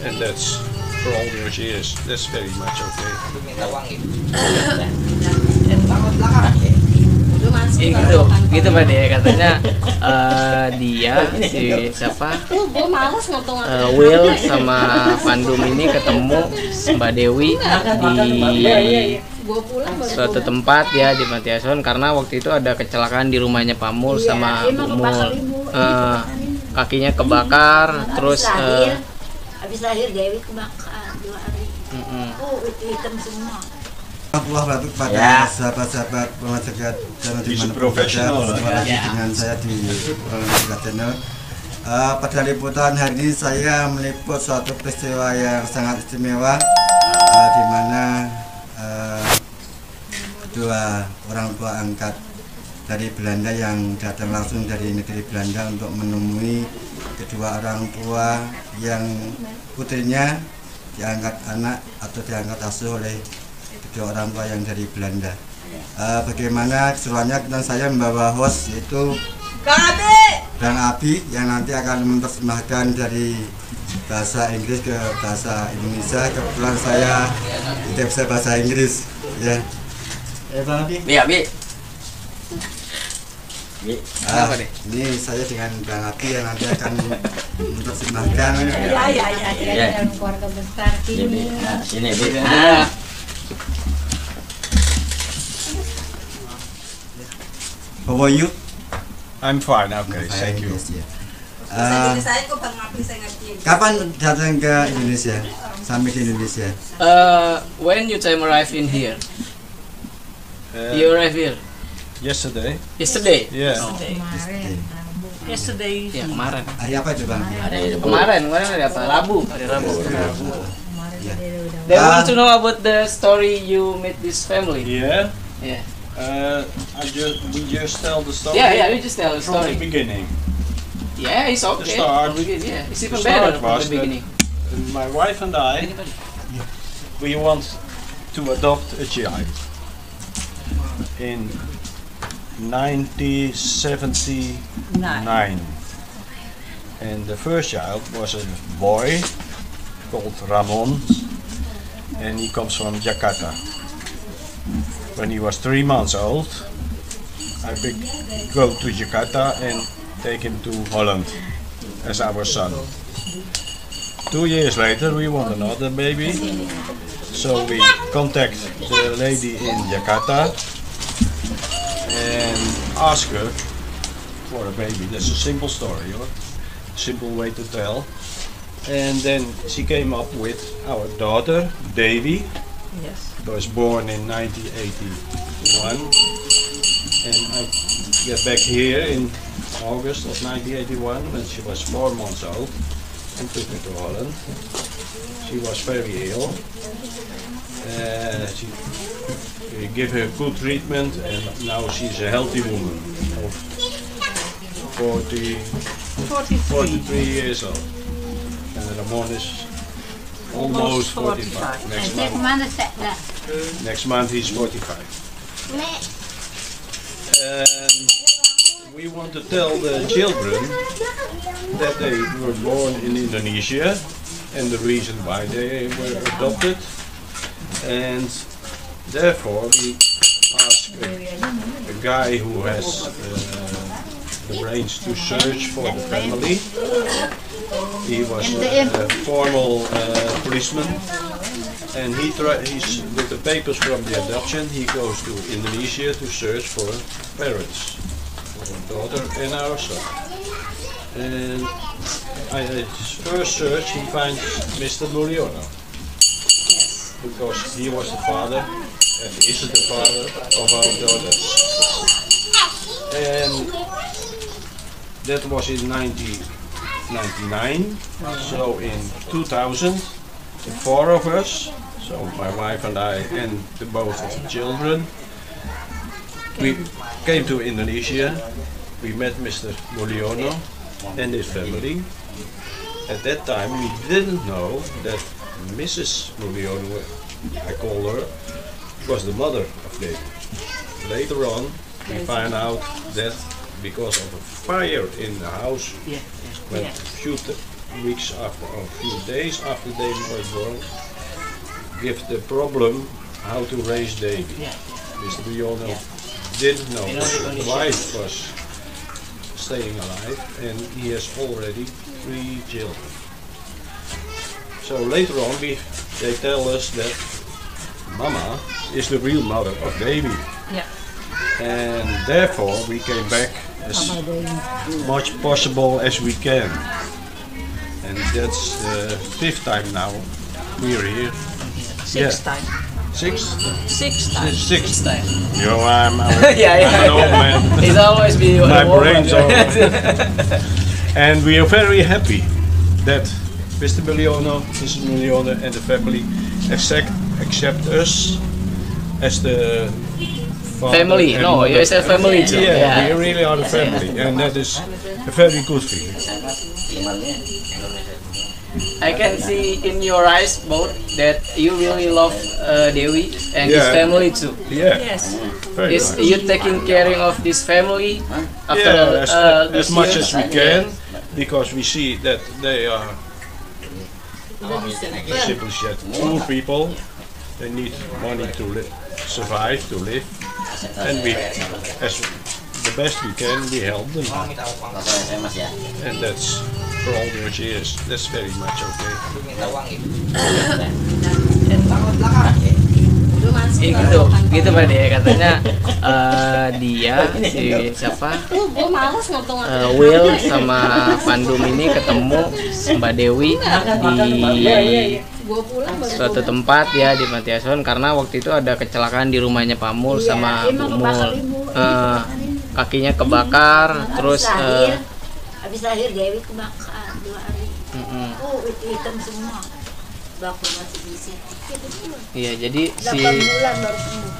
and that's for all those years. That's very much okay. Gitu Pak De, katanya dia si siapa Will sama Pandum ini ketemu Mbak Dewi di suatu tempat ya di panti asuhan karena waktu itu ada kecelakaan di rumahnya Pak Mul sama Bu Mul. Kakinya kebakar terus habis lahir Dewi kebakar 2 hari. Itu hitam semua. Warahmatullahi wabarakatuh kepada sahabat-sahabat Pemajagat channel di mana berada dengan saya di Pemajagat channel. Pada liputan hari ini saya meliput suatu peristiwa yang sangat istimewa di mana kedua orang tua angkat dari Belanda yang datang langsung dari negeri Belanda untuk menemui kedua orang tua yang putrinya diangkat anak atau diangkat asuh oleh kedua orang tua yang dari Belanda. Bagaimana keseruannya, dan saya membawa host yaitu Bang Abi yang nanti akan menerjemahkan dari bahasa Inggris ke bahasa Indonesia. Kebetulan saya tidak bisa bahasa Inggris ya. Bang Abi? Iya, Bi. Ini saya dengan Bang Abi yang nanti akan menerjemahkan. Ya. Keluarga besar sini. Sini, Bi. How are you? I'm fine, okay, thank you. Kapan datang ke Indonesia? Sampai di Indonesia? When you time arrive in here? You arrive here? Yesterday? Yesterday? Yeah. Yesterday. Ya, kemarin. Hari apa itu Bang? Kemarin hari apa? Rabu. Hari Rabu. Ya. They want to know about the story you met this family. Yeah? Yeah. We just tell the story. Yeah, we just tell the from the story. beginning. Yeah, it's okay. The start. Yeah, it's even The start better from was the beginning. My wife and I, we want to adopt a child. In 1979, and the first child was a boy called Ramon, and he comes from Jakarta. When he was 3 months old, I go to Jakarta and take him to Holland as our son. 2 years later we want another baby, so we contact the lady in Jakarta and ask her for a baby. That's a simple story, or simple way to tell. And then she came up with our daughter, Davy. Yes. Was born in 1981, and I get back here in August of 1981 when she was 4 months old and took her to Holland. She was very ill. We give her good treatment, and now she's a healthy woman of 43 years old. And Ramon is almost 45. Next month he's 45. And we want to tell the children that they were born in Indonesia and the reason why they were adopted. And therefore we ask a guy who has the brains to search for the family. He was a formal policeman, and he's with the papers from the adoption. He goes to Indonesia to search for parents, for a daughter and our son. And his first search, he finds Mr. Mulyono, because he was the father and is the father of our daughter. And that was in 1999. So in 2000, the 4 of us, so my wife and I and the both of the children, we came to Indonesia. We met Mr. Mulyono and his family. At that time we didn't know that Mrs. Mulyono, I call her, was the mother of David. Later on we find out that because of a fire in the house, when weeks after, or a few days after Davy was born, give the problem how to raise Davy. Mr. Biono didn't know that his wife was staying alive, and he has already 3 children. So later on, they tell us that Mama is the real mother of Davy. Yeah. And therefore we came back as much possible as we can. And that's the 5th time now we're here. Sixth time. 6th? Sixth time. 6th. time. You know, I'm Yeah. an old man. It's always be My brain's all And we are very happy that Mr. Miliono, Mrs. Miliono and the family accept us as the Family, and no, mother. you said family too. Yeah, we really are the family, and that is a very good feeling. I can see in your eyes both that you really love Dewi and his Yeah. family too. Yeah, Yes. very Is nice. you taking care of this family after Yeah, as much years? as we can, because we see that they are simply said poor people. They need money to survive, to live, and we, as the best we can, we help them. And that's for all those years. That's very much okay. Gitu Pak De, katanya dia si siapa Will sama Pandum ini ketemu Mbak Dewi di suatu tempat ya di panti asuhan, karena waktu itu ada kecelakaan di rumahnya Pak Mul sama Bu Mul. Kakinya kebakar, terus habis lahir Dewi kebakar 2 hari. Itu hitam semua. Bakul masih bisa. iya, jadi 8 bulan baru sembuh.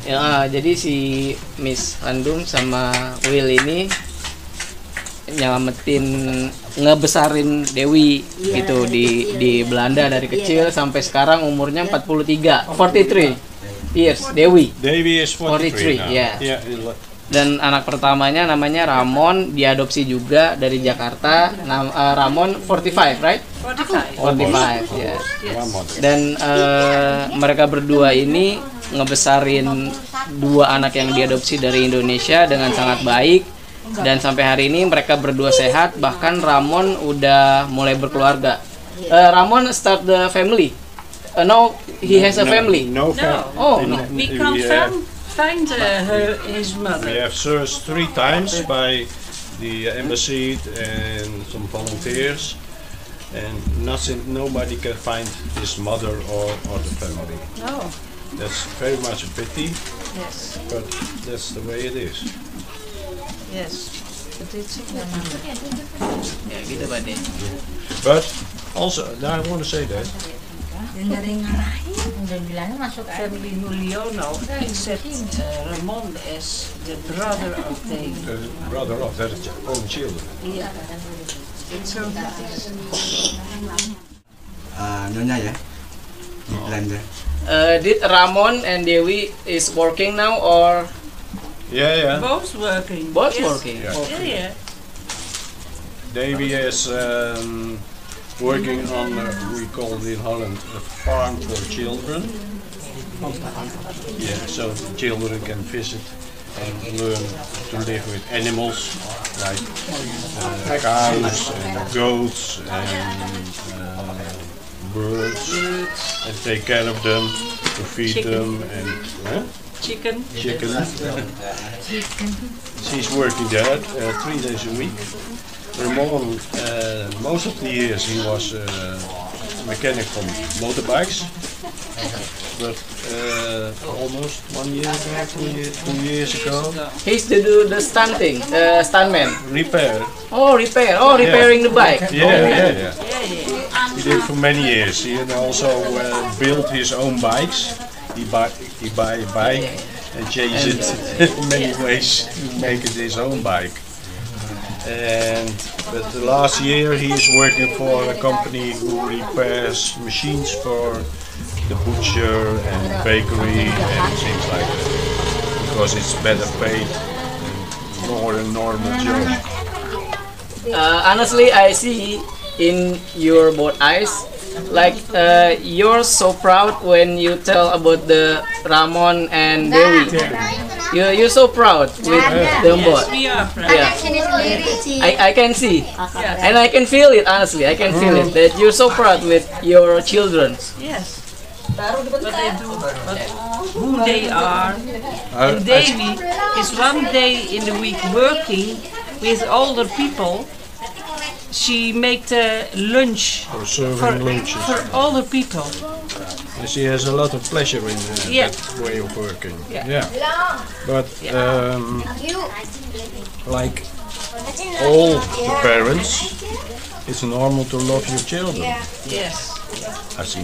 ya, jadi si Miss Pandum sama Will ini nyelamatin, ngebesarin Dewi gitu di Belanda dari kecil sampai sekarang umurnya 43 years. Dewi Davy is 43 now. yeah. Yeah, Dan anak pertamanya namanya Ramon, diadopsi juga dari Jakarta. Ramon 45, right? 45, ya. Dan mereka berdua ini ngebesarin 2 anak yang diadopsi dari Indonesia dengan sangat baik. Dan sampai hari ini mereka berdua sehat. Bahkan Ramon udah mulai berkeluarga. Ramon start the family. No, he has a family. No family. Oh, no. We can't find his mother. We have searched 3 times by the embassy and some volunteers, and nobody can find his mother or the family. No. That's very much a pity, Yes. but that's the way it is. Yes. But it's Ya gitu Pak De. But also, I want to say that family Muliono accept Ramon as the brother of Davy. the brother of their own children. Yeah. It's so nice. Nyonya ya di Belanda. Did Ramon and Dewi is working now or Yeah. Both working. both Yes. working? Yeah. Yeah. Davy is working on, we call it in Holland, a farm for children. Yeah, so children can visit and learn to live with animals like cows and goats and birds, and take care of them, to feed them and Chicken. chicken. She's working there 3 days a week. Ramon, most of the years he was a mechanic from motorbikes, but almost 1 year ago, 2 years ago, He used to do the stunting, stuntman. repair. Oh, repair. Oh, repairing the bike. Yeah. He did for many years. He also built his own bikes. He buy a bike and change it in many ways to make it his own bike. But the last year he is working for a company who repairs machines for the butcher and bakery and things like that, because it's better paid and more a normal job. Honestly, I see in your both eyes. Like you're so proud when you tell about the Ramon and Dewi. You're so proud with them both. We are proud. Yeah, I can see, and I can feel it. Honestly, I can feel it that you're so proud with your children. Yes. What they do, who they are. And Davy is one day in the week working with older people. She makes lunch For serving lunches. for older people. And she has a lot of pleasure in Yeah. that way of working. Yeah. But like all the parents, it's normal to love your children. Yes. I see.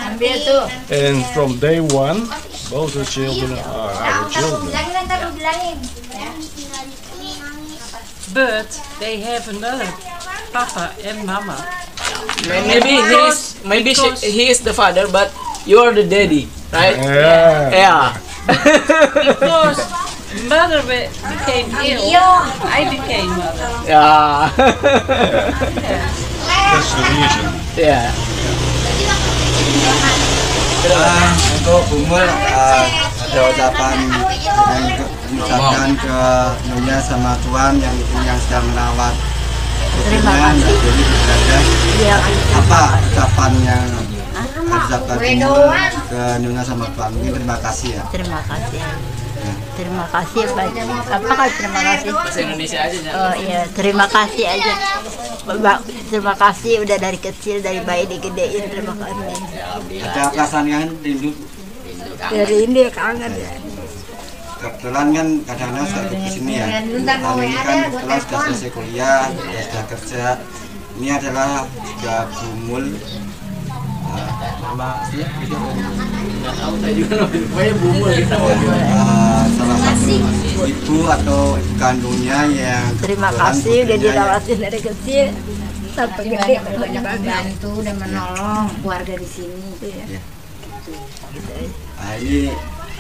Ambil tuh. And from day one, both the children are our children. Bilangin ntar lu bilangin. But they have another papa and mama. Maybe he is the father, but you're the daddy, right? Yeah. Yeah. Because mother became ill, I became mother. Yeah. That's the reason. Yeah. Untuk Bumul ada ucapan mengucapkan ke Nyonya sama Tuan yang sedang merawat putrinya Mbak Dewi di Belanda. Apa ucapan yang ucapkan Bumul ke Nyonya sama Tuan? Mungkin terima kasih ya. Terima kasih. Terima kasih banyak. Apa kan terima kasih? Bahasa Indonesia aja ya. Oh iya, terima kasih aja. Terima kasih udah dari kecil, dari bayi digedein. Terima kasih. Ada perasaan yang rindu. Dari ini kangen ya. Kebetulan kan kadang-kadang suka ikut ke sini ya. Kami ini kan kebetulan sudah selesai kuliah, sudah kerja. Ini adalah juga Bumul. Nama aslinya Nggak tahu saya juga namanya Bumul kita. salah satu ibu atau ibu kandungnya yang Terima kebetulan kasih udah putrinya dirawatin dari kecil sampai gede. banyak membantu dan menolong keluarga di sini. Nah, ini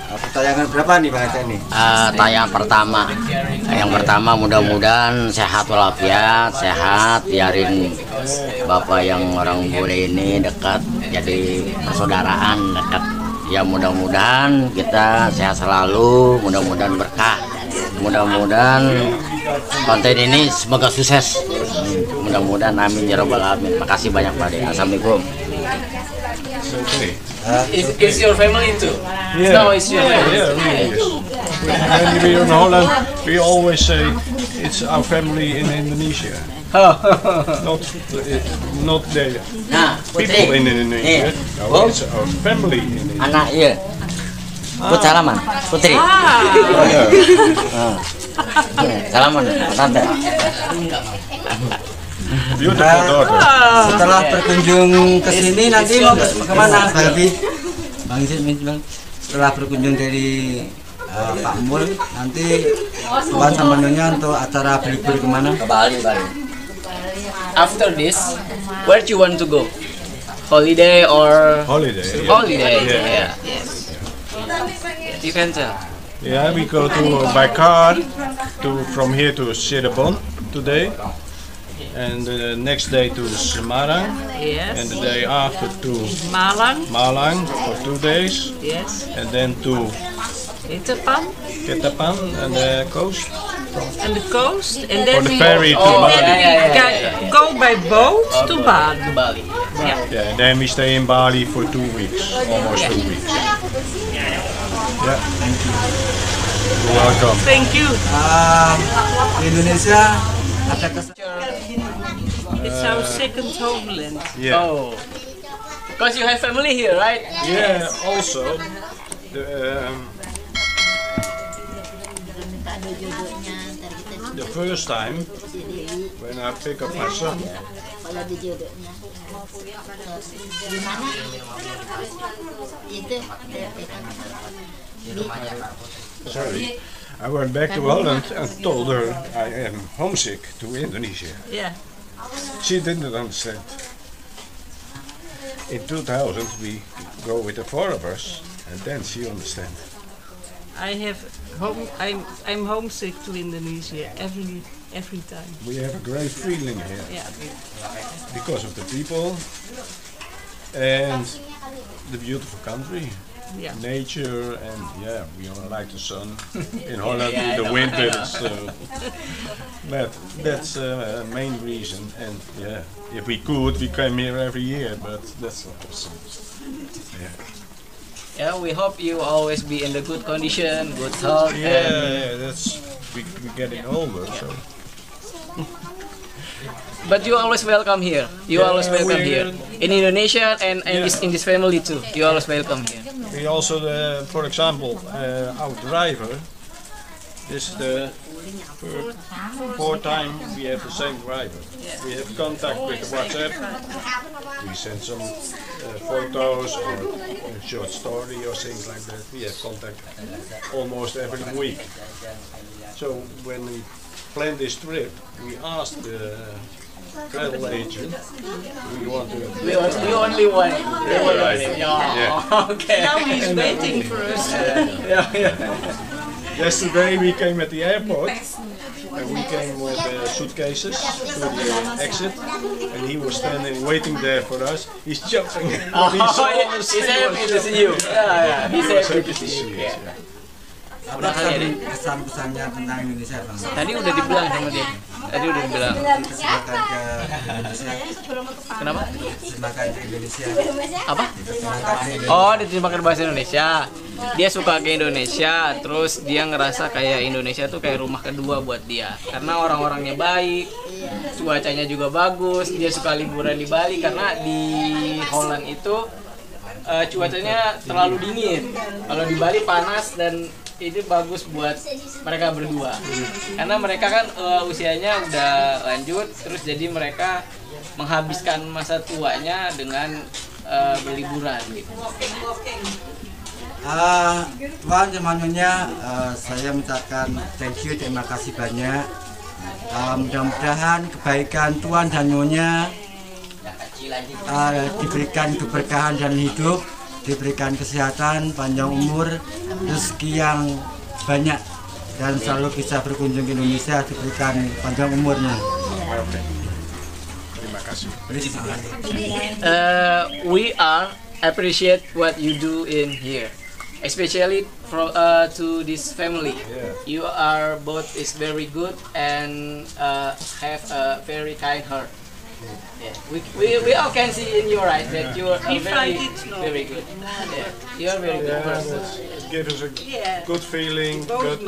pertanyaan berapa nih Pak Eka nih? Tayang pertama. Yang pertama mudah-mudahan sehat walafiat, sehat, biarin Bapak yang orang bule ini dekat, jadi persaudaraan dekat. Ya mudah-mudahan kita sehat selalu, mudah-mudahan berkah, mudah-mudahan konten ini semoga sukses. Mudah-mudahan amin ya robbal alamin. Makasih banyak Pak De. Assalamualaikum. Okay. It's your family too. Yeah. No, it's your family. Yeah, really is. When we're in Holland, we always say it's our family in Indonesia. Not the Nah, people in Indonesia. Nih. No, it's our family in Indonesia. Anak iya. Put salaman, Putri. Salaman, tante. Beautiful daughter. Setelah berkunjung ke sini nanti mau kemana Pak Abi? Bang Isin, Bang. Setelah berkunjung dari Pak Mul, nanti Tuan sama Nyonya untuk acara berlibur kemana? Ke Bali, Bali. After this, where do you want to go? Holiday or Holiday. Yeah. holiday? Yeah. Yeah. Yes. You can tell. Yeah, we go to by car from here to Cirebon today, and the next day to Semarang, and Yes. the day after to Malang. Malang for 2 days, Yes. and then to Itapan Ketapan and the coast and the coast, and for then the we ferry to Oh, Bali. go by boat to Bali. To Bali. Yeah, then we stay in Bali for 2 weeks, almost 2 weeks. Yeah, thank you. You're welcome. Thank you. Di Indonesia ada kesan. It's our second homeland. Yeah, Oh, because you have family here, right? yeah. Also, the first time when I pick up my son, Kalau di jodohnya. Gimana? Itu sorry, I went back to Holland and told her I am homesick to Indonesia. Yeah. She didn't understand. In 2000 we go with the 4 of us, and then she understands. I'm homesick to Indonesia every every time. We have a great feeling here Yeah. because of the people and the beautiful country. Yeah. Nature, and yeah, we all like the sun. In Holland, in the winter, that's main reason. And yeah, if we could, we come here every year, but that's not possible. Yeah. Yeah, we hope you always be in the good condition, good health. Yeah, that's we're getting older, so. But you always welcome here. You always welcome here in Indonesia and in this family too. You always welcome here. We also, for example, our driver. This is the fourth time we have the same driver. We have contact with WhatsApp. We send some photos or a short story or things like that. We have contact almost every week. So when we planned this trip, we asked the travel agent, we want to... You only one. Yeah. Okay. Now he's waiting for us. Yesterday we came at the airport and we came with suitcases to the exit and he was standing waiting there for us. He's jumping. He's happy to see you. Yeah, he's happy to see you. Apa pesan-pesannya tentang Indonesia, Bang? Tadi udah dibilang sama dia. Tadi udah dibilang. Silakan ke Indonesia. Kenapa? Silakan ke Indonesia. Apa? Silakan ke Indonesia. Oh, diterjemahkan bahasa Indonesia. Dia suka ke Indonesia, terus dia ngerasa kayak Indonesia tuh kayak rumah kedua buat dia. Karena orang-orangnya baik, cuacanya juga bagus. Dia suka liburan di Bali karena di Holland itu cuacanya terlalu dingin. Kalau di Bali panas dan itu bagus buat mereka berdua karena mereka kan usianya udah lanjut, terus jadi mereka menghabiskan masa tuanya dengan berliburan gitu. Tuan semuanya, saya mengucapkan terima kasih banyak. Mudah-mudahan kebaikan Tuan dan Nyonya diberikan keberkahan dan hidup, diberikan kesehatan, panjang umur, rezeki yang banyak, dan selalu bisa berkunjung ke Indonesia, diberikan panjang umurnya. Terima kasih. We are appreciate what you do in here, especially to this family. You are both is very good and have a very kind heart. Yeah. We all can see in your eyes that you are very good. Yeah. You are very good person. It gives us a good feeling, good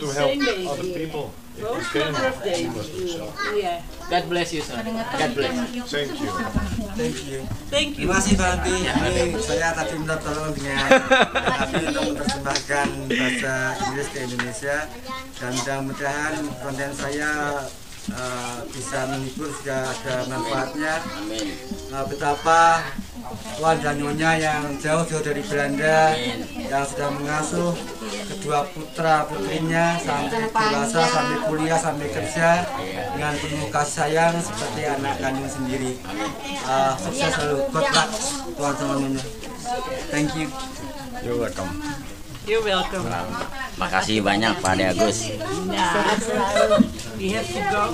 to help other people. God bless you, sir. God bless you. Thank you. Thank you. Terima kasih Bang Pi. Ini saya tadi minta tolong dengan untuk menerjemahkan bahasa Inggris ke Indonesia, dan mudah-mudahan konten saya bisa menghibur, sudah ada manfaatnya. Betapa Tuan dan Nyonya yang jauh-jauh dari Belanda, yang sudah mengasuh kedua putra putrinya sampai dewasa, sampai kuliah, sampai kerja dengan penuh kasih sayang seperti anak kandung sendiri. Sukses selalu, good luck Tuan sama Nyonya. Thank you. You're welcome. You're welcome. Makasih banyak Pak De Agus. We have to go.